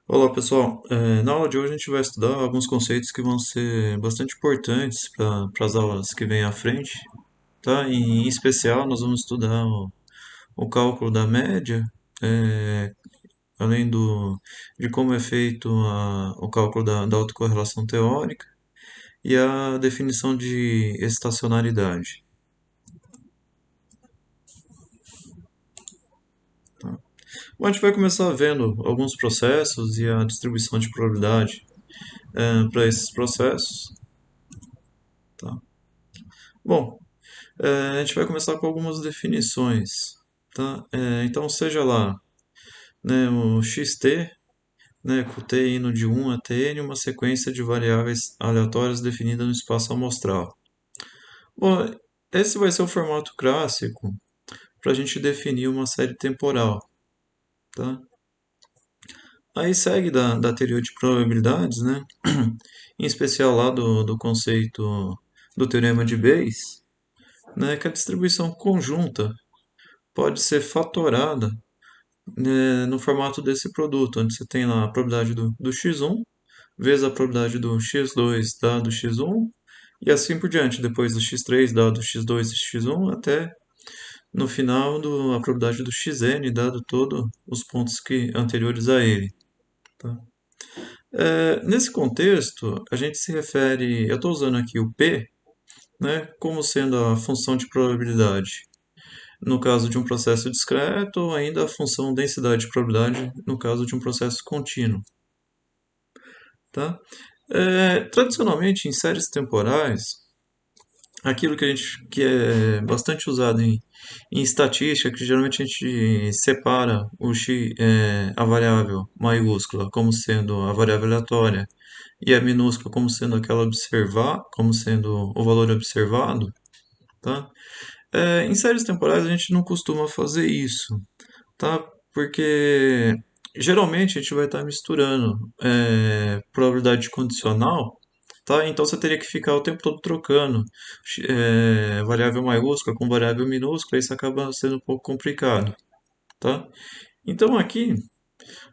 Olá pessoal, na aula de hoje a gente vai estudar alguns conceitos que vão ser bastante importantes para as aulas que vêm à frente, tá? Em especial nós vamos estudar o cálculo da média, é, além de como é feito o cálculo da autocorrelação teórica e a definição de estacionalidade. Tá? Bom, a gente vai começar vendo alguns processos e a distribuição de probabilidade para esses processos. Tá? Bom, a gente vai começar com algumas definições, tá? Então, seja lá, né, o xt, né, com t indo de 1 até n, uma sequência de variáveis aleatórias definida no espaço amostral. Bom, esse vai ser o formato clássico para a gente definir uma série temporal, tá? Aí segue da teoria de probabilidades, né? Em especial lá do conceito do teorema de Bayes, né, que a distribuição conjunta pode ser fatorada, né, no formato desse produto, onde você tem lá a probabilidade do x1 vezes a probabilidade do x2 dado x1 e assim por diante, depois do x3 dado x2 e x1 até no final a probabilidade do xn dado todos os pontos anteriores a ele. Tá? Nesse contexto, a gente se refere, eu estou usando aqui o p, né, como sendo a função de probabilidade no caso de um processo discreto, ou ainda a função densidade de probabilidade no caso de um processo contínuo. Tá? Tradicionalmente, em séries temporais, aquilo que é bastante usado em estatística, que geralmente a gente separa a variável maiúscula como sendo a variável aleatória e a minúscula como sendo aquela como sendo o valor observado, tá? Em séries temporais a gente não costuma fazer isso, tá? Porque geralmente a gente vai estar misturando probabilidade condicional, tá? Então você teria que ficar o tempo todo trocando variável maiúscula com variável minúscula, isso acaba sendo um pouco complicado, tá? Então aqui,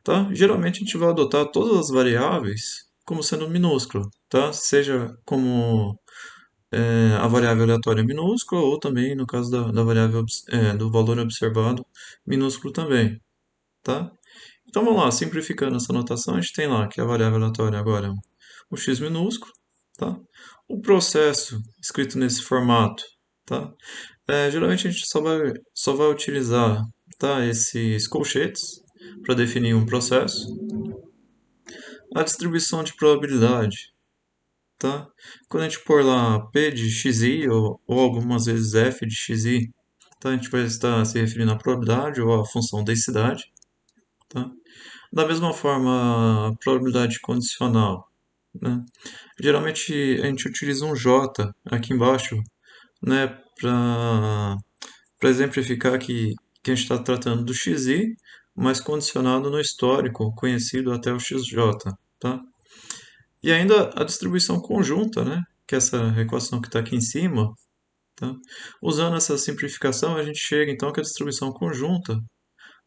tá? Geralmente a gente vai adotar todas as variáveis como sendo minúscula, tá? Seja como a variável aleatória minúscula ou também no caso da variável do valor observado minúsculo também, tá? Então vamos lá, simplificando essa notação, a gente tem lá que a variável aleatória agora é o x minúsculo, tá? O processo escrito nesse formato, tá? Geralmente a gente só vai utilizar, tá, esses colchetes para definir um processo. A distribuição de probabilidade, tá? Quando a gente pôr lá p de xi ou algumas vezes f de xi, tá? A gente vai estar se referindo à probabilidade ou à função densidade, tá? Da mesma forma, a probabilidade condicional, né? Geralmente a gente utiliza um J aqui embaixo, né, para exemplificar que a gente está tratando do xi, mas condicionado no histórico conhecido até o xj, tá? E ainda a distribuição conjunta, né, que é essa equação que está aqui em cima, tá? Usando essa simplificação, a gente chega então que a distribuição conjunta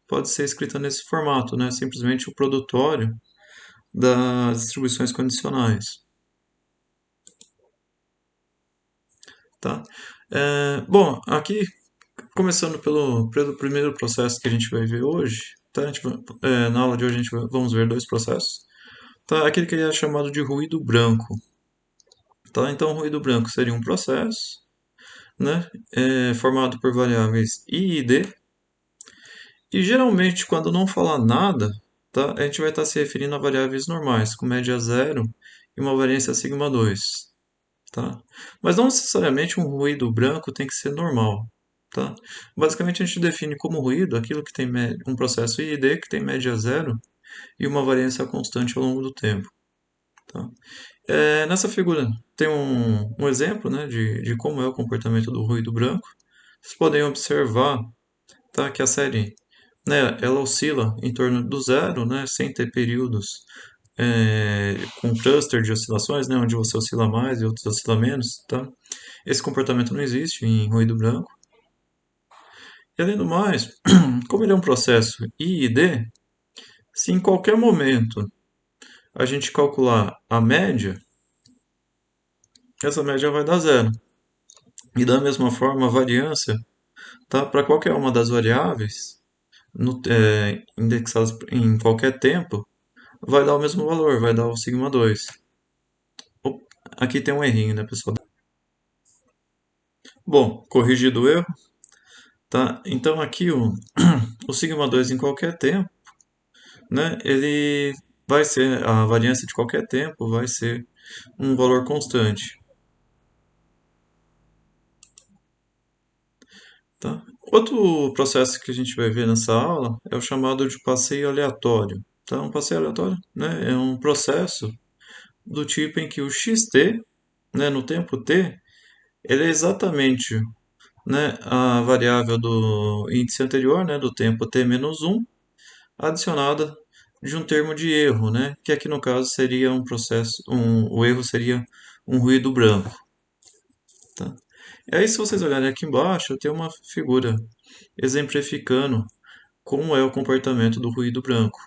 pode ser escrita nesse formato, né, simplesmente o produtório das distribuições condicionais, tá? Bom, aqui começando pelo primeiro processo que a gente vai ver hoje, tá? Na aula de hoje vamos ver dois processos, tá? Aquele que é chamado de ruído branco, tá? Então, o ruído branco seria um processo, né? Formado por variáveis i e d, e geralmente quando não falar nada, tá? A gente vai estar se referindo a variáveis normais, com média zero e uma variância sigma 2. Tá? Mas não necessariamente um ruído branco tem que ser normal, tá? Basicamente a gente define como ruído aquilo que tem um processo I e D que tem média zero e uma variância constante ao longo do tempo, tá? Nessa figura tem um exemplo, né, de como é o comportamento do ruído branco. Vocês podem observar, tá, que a série, né, ela oscila em torno do zero, né, sem ter períodos com cluster de oscilações, né, onde você oscila mais e outros oscila menos, tá? Esse comportamento não existe em ruído branco. E além do mais, como ele é um processo I e D, Se em qualquer momento a gente calcular a média, essa média vai dar zero. E da mesma forma, a variância, tá? Para qualquer uma das variáveis, indexadas em qualquer tempo, vai dar o mesmo valor, vai dar o sigma 2. Aqui tem um errinho, né, pessoal? Bom, corrigido o erro, tá? Então aqui o sigma 2 em qualquer tempo, né, ele vai ser, a variância de qualquer tempo vai ser um valor constante, tá? Outro processo que a gente vai ver nessa aula é o chamado de passeio aleatório, tá? Um passeio aleatório, né, é um processo do tipo em que o xt, né, no tempo t, ele é exatamente, né, a variável do índice anterior, né, do tempo t menos um, adicionada de um termo de erro, né, que aqui no caso seria um processo, o erro seria um ruído branco, tá? E aí, se vocês olharem aqui embaixo, tem uma figura exemplificando como é o comportamento do ruído branco,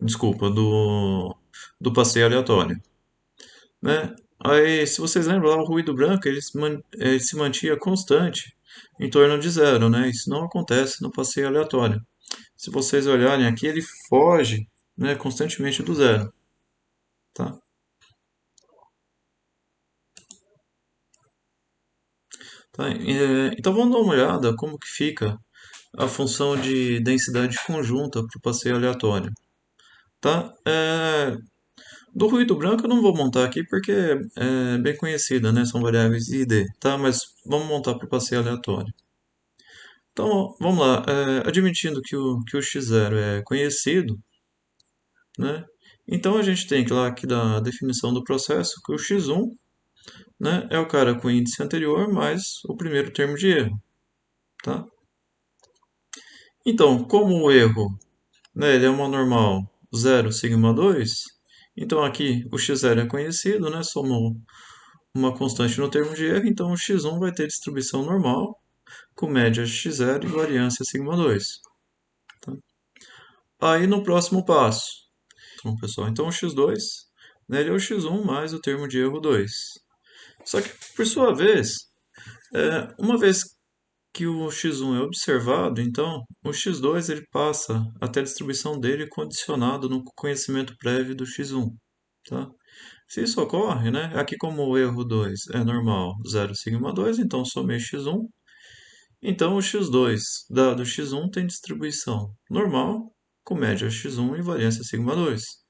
desculpa, do passeio aleatório, né? Aí, se vocês lembram, lá, o ruído branco ele se mantinha constante em torno de zero, né? Isso não acontece no passeio aleatório. Se vocês olharem aqui, ele foge, né, constantemente do zero, tá? Tá? Então vamos dar uma olhada como que fica a função de densidade conjunta para o passeio aleatório, tá? Do ruído branco eu não vou montar aqui porque é bem conhecida, né? São variáveis I e D, tá? Mas vamos montar para o passeio aleatório. Então, vamos lá. Admitindo que o x0 é conhecido, né? Então a gente tem que lá aqui da definição do processo que o x1, né, é o cara com o índice anterior mais o primeiro termo de erro, tá? Então, como o erro, né, ele é uma normal zero sigma 2, então aqui o x0 é conhecido, né? Somou uma constante no termo de erro, então o x1 vai ter distribuição normal, com média x0 e variância sigma 2. Tá? Aí no próximo passo, bom, pessoal, então o x2, né, ele é o x1 mais o termo de erro 2. Só que, por sua vez, uma vez que o x1 é observado, então o x2 ele passa até a distribuição dele condicionado no conhecimento prévio do x1. Tá? Se isso ocorre, né, aqui como o erro 2 é normal zero sigma 2, então somei x1. Então o x2 dado x1 tem distribuição normal com média x1 e variância sigma 2.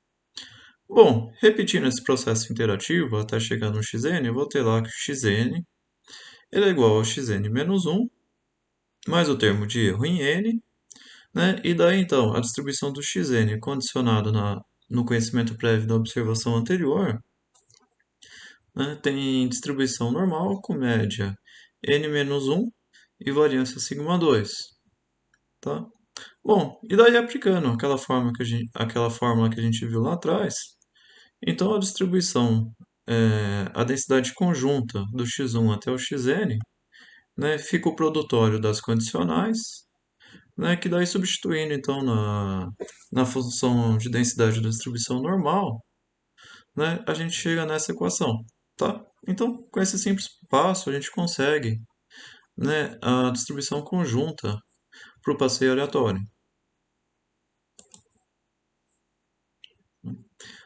Bom, repetindo esse processo interativo até chegar no xn, eu vou ter lá que o xn ele é igual ao xn menos 1 mais o termo de erro em n, né? E daí então a distribuição do xn condicionado no conhecimento prévio da observação anterior, né, tem distribuição normal com média n menos 1 e variância sigma 2, tá? Bom, e daí aplicando aquela fórmula que a gente viu lá atrás, então a distribuição, a densidade conjunta do x1 até o xn, né, fica o produtório das condicionais, né, que daí substituindo então na função de densidade da distribuição normal, né, a gente chega nessa equação, tá? Então, com esse simples passo, a gente consegue, né, a distribuição conjunta para o passeio aleatório.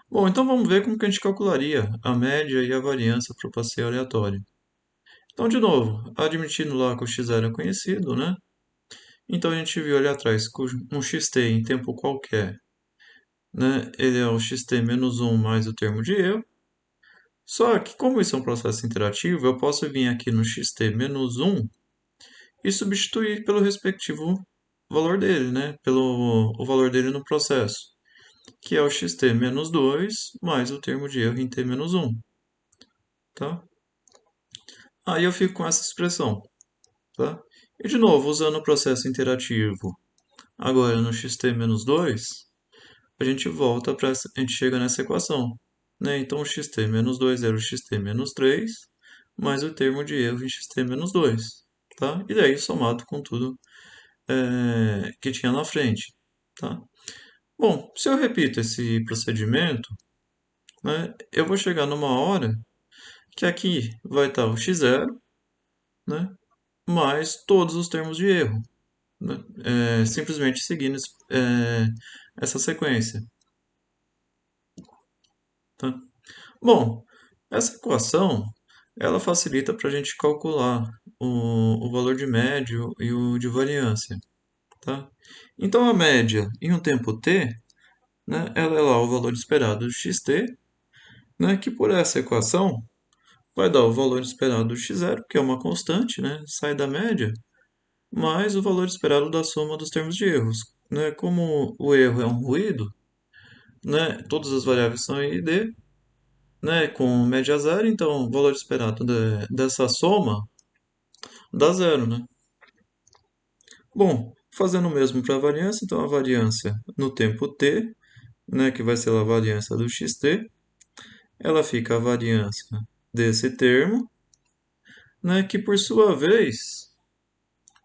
Bom, então vamos ver como que a gente calcularia a média e a variância para o passeio aleatório. Então, de novo, admitindo lá que o x0 é conhecido, né? Então a gente viu ali atrás que um xt em tempo qualquer, né? Ele é o xt menos 1 mais o termo de erro. Só que, como isso é um processo interativo, eu posso vir aqui no xt menos 1 e substituir pelo respectivo valor dele, né? Pelo o valor dele no processo, que é o xt menos 2 mais o termo de erro em t menos 1, tá? Aí eu fico com essa expressão, tá? E de novo, usando o processo interativo, agora no xt menos 2, a gente volta para a gente chega nessa equação, né? Então o xt menos 2 era o xt menos 3 mais o termo de erro em xt menos 2, tá? E daí somado com tudo que tinha na frente, tá? Bom, se eu repito esse procedimento, né, eu vou chegar numa hora que aqui vai estar o x0, né, mais todos os termos de erro, né, simplesmente seguindo essa sequência. Tá? Bom, essa equação ela facilita para a gente calcular o valor de médio e o de variância. Tá? Então a média em um tempo t, né, ela é lá o valor esperado de xt, né, que por essa equação vai dar o valor esperado do x0, que é uma constante, né, sai da média, mais o valor esperado da soma dos termos de erros. Né? Como o erro é um ruído, né, todas as variáveis são i e d, né, com média zero, então o valor esperado dessa soma dá zero, né? Bom, fazendo o mesmo para a variância, então a variância no tempo t, né, que vai ser a variância do xt, ela fica a variância desse termo, né, que por sua vez,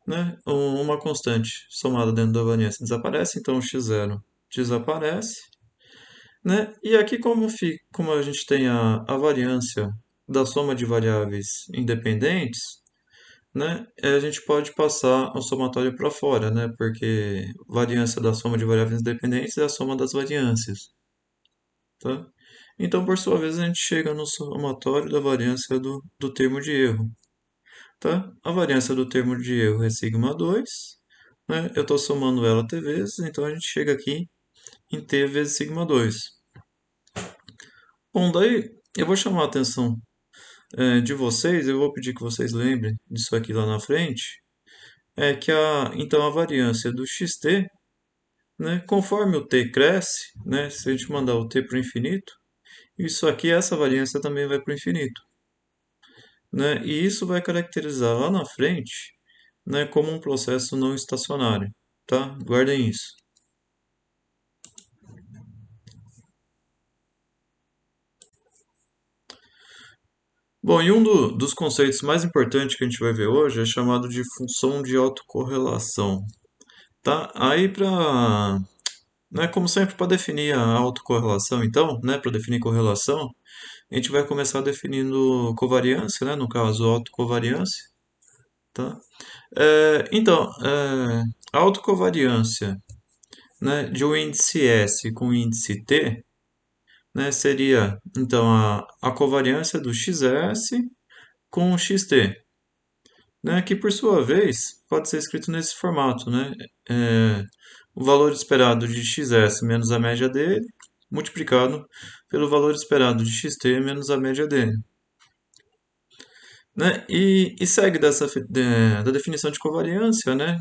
né, uma constante somada dentro da variância desaparece, então o x0 desaparece, né? E aqui como a gente tem a variância da soma de variáveis independentes, né, a gente pode passar o somatório para fora, né, porque variância da soma de variáveis independentes é a soma das variâncias, tá? Então, por sua vez, a gente chega no somatório da variância do termo de erro, tá? A variância do termo de erro é sigma 2, né? Eu estou somando ela t vezes, então a gente chega aqui em t vezes sigma 2. Bom, daí eu vou chamar a atenção de vocês, eu vou pedir que vocês lembrem disso aqui lá na frente, que então a variância do xt, né, conforme o t cresce, né, se a gente mandar o t para o infinito, isso aqui, essa variância também vai para o infinito. Né, e isso vai caracterizar lá na frente, né, como um processo não estacionário. Tá? Guardem isso. Bom, e dos conceitos mais importantes que a gente vai ver hoje é chamado de função de autocorrelação. Tá? Aí, né, como sempre, para definir a autocorrelação, então, né, para definir correlação, a gente vai começar definindo covariância, né, no caso, autocovariância. Tá? Então, a autocovariância, né, de um índice S com índice T, né, seria então a covariância do xs com o xt, né, que por sua vez pode ser escrito nesse formato, né, é, o valor esperado de xs menos a média dele, multiplicado pelo valor esperado de xt menos a média dele. Né? E segue da definição de covariância, né,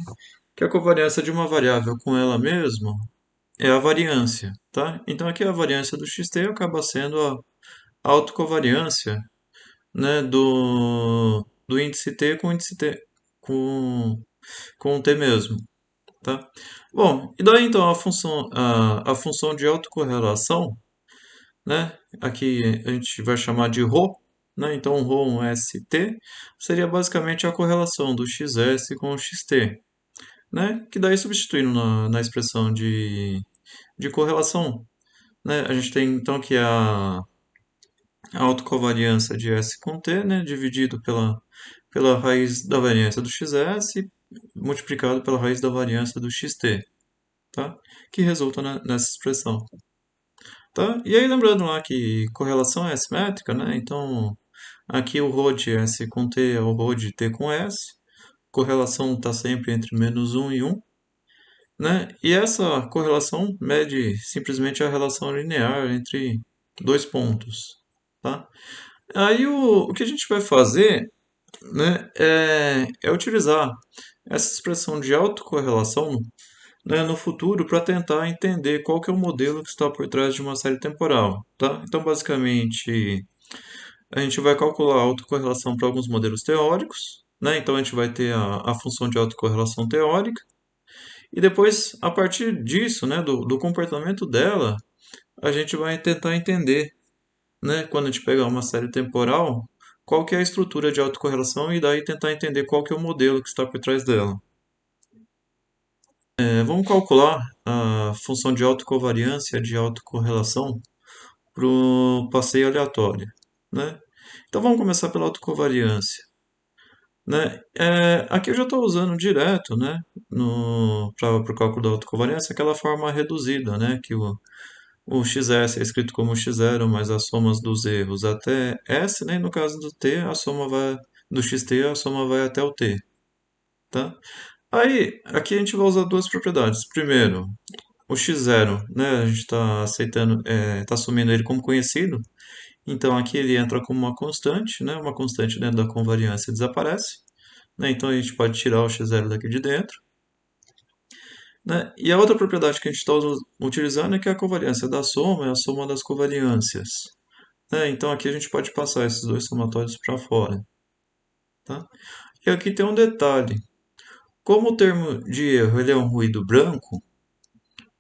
que a covariância de uma variável com ela mesma é a variância. Tá? Então aqui a variância do xt acaba sendo a autocovariância, né, do índice t com o índice t com o t mesmo, tá? Bom, e daí então a função de autocorrelação, né, aqui a gente vai chamar de ρ, né, então ρ st seria basicamente a correlação do xs com o xt, né, que daí substituindo na expressão de correlação, né, a gente tem então que a autocovariância de S com T, né, dividido pela raiz da variância do XS multiplicado pela raiz da variância do XT, tá? Que resulta nessa expressão. Tá? E aí lembrando lá que correlação é assimétrica, né? Então aqui o ρ de S com T é o ρ de T com S. Correlação está sempre entre -1 e 1. Né? E essa correlação mede simplesmente a relação linear entre dois pontos. Tá? Aí o que a gente vai fazer, né, é utilizar essa expressão de autocorrelação, né, no futuro para tentar entender qual que é o modelo que está por trás de uma série temporal. Tá? Então, basicamente, a gente vai calcular a autocorrelação para alguns modelos teóricos. Né? Então, a gente vai ter a função de autocorrelação teórica. E depois, a partir disso, né, do comportamento dela, a gente vai tentar entender, né, quando a gente pegar uma série temporal, qual que é a estrutura de autocorrelação e daí tentar entender qual que é o modelo que está por trás dela. Vamos calcular a função de autocovariância de autocorrelação para o passeio aleatório, né? Então vamos começar pela autocovariância, né? Aqui eu já estou usando direto, né, para o cálculo da autocovariância, aquela forma reduzida, né, que o xs é escrito como x0 mais as somas dos erros até s, né, e no caso do t, a soma vai, do xt, a soma vai até o t, tá? Aí, aqui a gente vai usar duas propriedades. Primeiro, o x0, né, a gente está aceitando, está assumindo ele como conhecido, então aqui ele entra como uma constante, né, uma constante dentro da convariância desaparece, né, então a gente pode tirar o x0 daqui de dentro, né, e a outra propriedade que a gente está utilizando é que a covariância da soma é a soma das covariâncias, né, então aqui a gente pode passar esses dois somatórios para fora, tá? E aqui tem um detalhe, como o termo de erro ele é um ruído branco,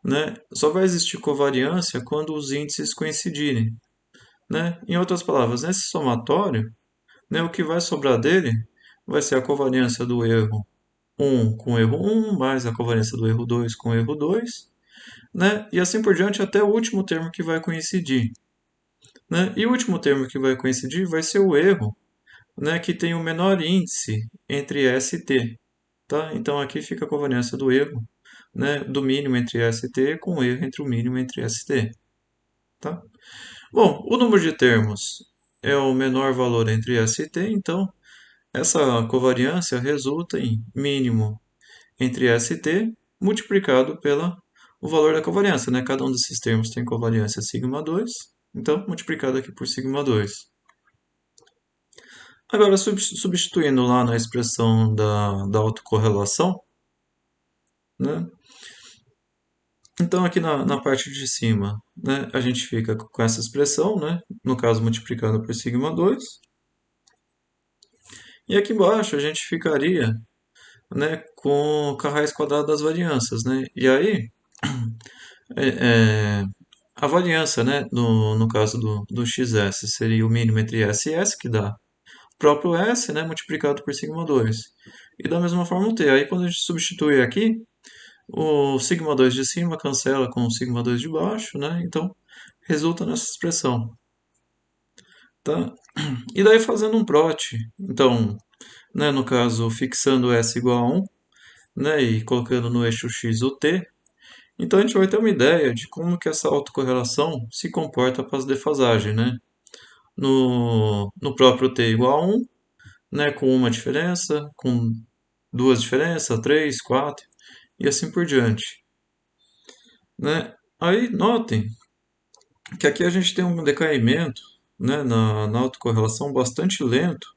né, só vai existir covariância quando os índices coincidirem, né? Em outras palavras, nesse somatório, né, o que vai sobrar dele vai ser a covariância do erro 1 com o erro 1, mais a covariância do erro 2 com o erro 2, né? E assim por diante até o último termo que vai coincidir, né? E o último termo que vai coincidir vai ser o erro, né, que tem o menor índice entre S e T, tá? Então aqui fica a covariância do erro, né, do mínimo entre S e T com o erro entre o mínimo entre S e T, tá? Bom, o número de termos é o menor valor entre S e T, então essa covariância resulta em mínimo entre S e T multiplicado pelo o valor da covariância, né? Cada um desses termos tem covariância sigma 2, então multiplicado aqui por sigma 2. Agora, substituindo lá na expressão da autocorrelação, né? Então aqui na parte de cima, né, a gente fica com essa expressão, né? No caso multiplicado por sigma 2. E aqui embaixo a gente ficaria, né, com a raiz quadrada das variâncias, né? E aí, é, é, a variância, né, no caso do xs, seria o mínimo entre s e s, que dá o próprio s, né, multiplicado por sigma 2. E da mesma forma o t. Aí quando a gente substitui aqui, o sigma 2 de cima cancela com o sigma 2 de baixo, né? Então resulta nessa expressão, tá? E daí fazendo um prot, então, né, no caso fixando s igual a 1, né, e colocando no eixo x o t, então a gente vai ter uma ideia de como que essa autocorrelação se comporta para as defasagens, né? No próprio t igual a 1, né, com uma diferença, com duas diferenças, 3, 4 e assim por diante, né? Aí notem que aqui a gente tem um decaimento, né, na autocorrelação bastante lento,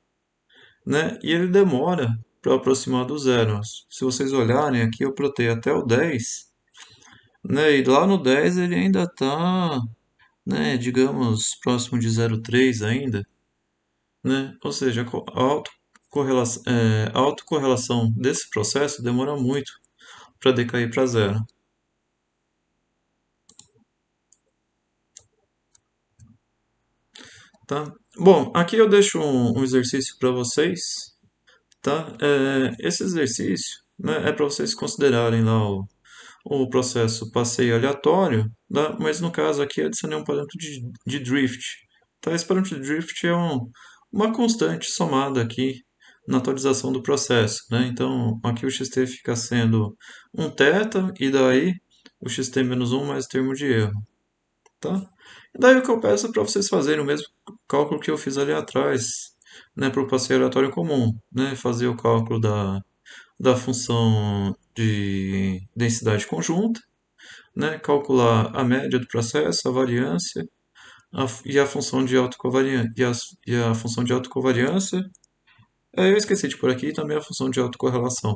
né, e ele demora para aproximar do zero. Se vocês olharem aqui, eu plotei até o 10, né, e lá no 10 ele ainda está, né, digamos, próximo de 0,3 ainda, né, ou seja, a autocorrelação desse processo demora muito para decair para zero. Tá? Bom, aqui eu deixo um exercício para vocês, tá? Esse exercício, né, é para vocês considerarem lá o processo passeio aleatório, tá? Mas no caso aqui adicionei um parâmetro de drift. Tá? Esse parâmetro de drift é uma constante somada aqui na atualização do processo, né? Então aqui o xt fica sendo um θ e daí o xt menos 1 mais o termo de erro. Tá? E daí o que eu peço é para vocês fazerem o mesmo cálculo que eu fiz ali atrás, né, para o passeio aleatório comum, né, fazer o cálculo da função de densidade conjunta, né, calcular a média do processo, a variância e a função de autocovariância. E a função de autocovariância, eu esqueci de por aqui também a função de autocorrelação.